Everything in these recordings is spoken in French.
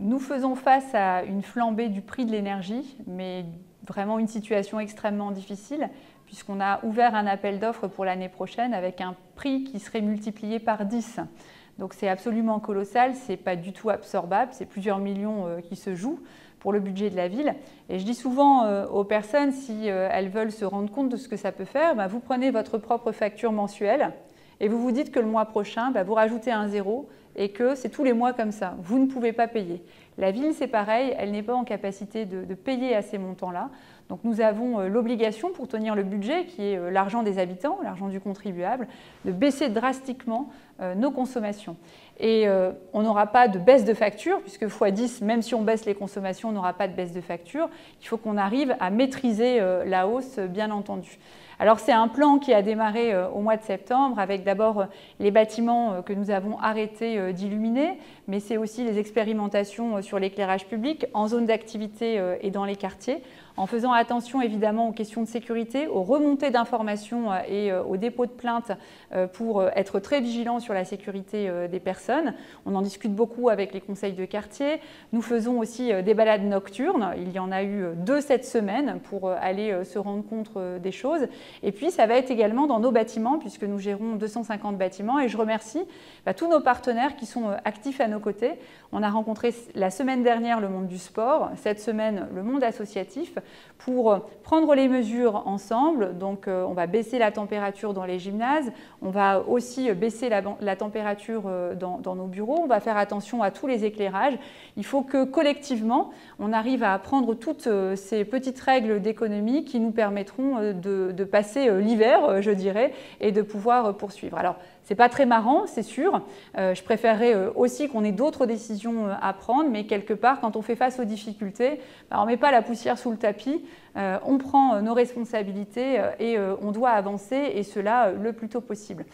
Nous faisons face à une flambée du prix de l'énergie, mais vraiment une situation extrêmement difficile, puisqu'on a ouvert un appel d'offres pour l'année prochaine avec un prix qui serait multiplié par 10. Donc c'est absolument colossal, ce n'est pas du tout absorbable, c'est plusieurs millions qui se jouent pour le budget de la ville. Et je dis souvent aux personnes, si elles veulent se rendre compte de ce que ça peut faire, vous prenez votre propre facture mensuelle et vous vous dites que le mois prochain, vous rajoutez un zéro et que c'est tous les mois comme ça. Vous ne pouvez pas payer. La ville, c'est pareil, elle n'est pas en capacité de payer à ces montants-là. Donc nous avons l'obligation, pour tenir le budget, qui est l'argent des habitants, l'argent du contribuable, de baisser drastiquement nos consommations. Et on n'aura pas de baisse de facture, puisque x10, même si on baisse les consommations, on n'aura pas de baisse de facture. Il faut qu'on arrive à maîtriser la hausse, bien entendu. Alors c'est un plan qui a démarré au mois de septembre avec d'abord les bâtiments que nous avons arrêté d'illuminer, mais c'est aussi les expérimentations sur l'éclairage public en zone d'activité et dans les quartiers, en faisant attention évidemment aux questions de sécurité, aux remontées d'informations et aux dépôts de plaintes pour être très vigilants sur la sécurité des personnes. On en discute beaucoup avec les conseils de quartier. Nous faisons aussi des balades nocturnes. Il y en a eu 2 cette semaine pour aller se rendre compte des choses. Et puis ça va être également dans nos bâtiments, puisque nous gérons 250 bâtiments. Et je remercie tous nos partenaires qui sont actifs à nos côtés. On a rencontré la semaine dernière le monde du sport, cette semaine le monde associatif, pour prendre les mesures ensemble. Donc on va baisser la température dans les gymnases, on va aussi baisser la température dans nos bureaux, on va faire attention à tous les éclairages. Il faut que collectivement, on arrive à prendre toutes ces petites règles d'économie qui nous permettront de passer l'hiver, je dirais, et de pouvoir poursuivre. Alors, c'est pas très marrant, c'est sûr. Je préférerais aussi qu'on ait d'autres décisions à prendre, mais quelque part, quand on fait face aux difficultés, on ne met pas la poussière sous le tapis, on prend nos responsabilités et on doit avancer, et cela le plus tôt possible.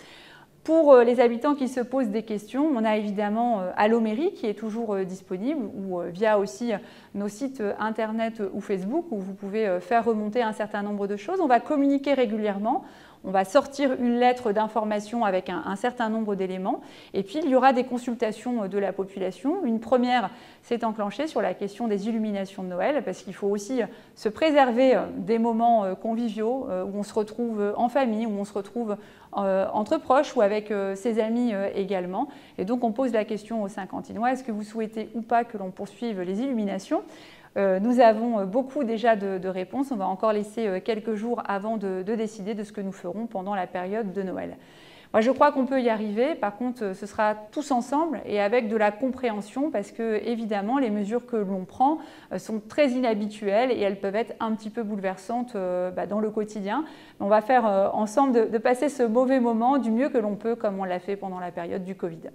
Pour les habitants qui se posent des questions, on a évidemment Allo Mairie qui est toujours disponible, ou via aussi nos sites internet ou Facebook, où vous pouvez faire remonter un certain nombre de choses. On va communiquer régulièrement. On va sortir une lettre d'information avec un certain nombre d'éléments. Et puis, il y aura des consultations de la population. Une première s'est enclenchée sur la question des illuminations de Noël, parce qu'il faut aussi se préserver des moments conviviaux où on se retrouve en famille, où on se retrouve entre proches ou avec ses amis également. Et donc, on pose la question aux Saint-Quentinois, est-ce que vous souhaitez ou pas que l'on poursuive les illuminations ? Nous avons beaucoup déjà de réponses. On va encore laisser quelques jours avant de décider de ce que nous ferons pendant la période de Noël. Moi, je crois qu'on peut y arriver. Par contre, ce sera tous ensemble et avec de la compréhension, parce que évidemment, les mesures que l'on prend sont très inhabituelles et elles peuvent être un petit peu bouleversantes dans le quotidien. On va faire ensemble de passer ce mauvais moment du mieux que l'on peut, comme on l'a fait pendant la période du Covid.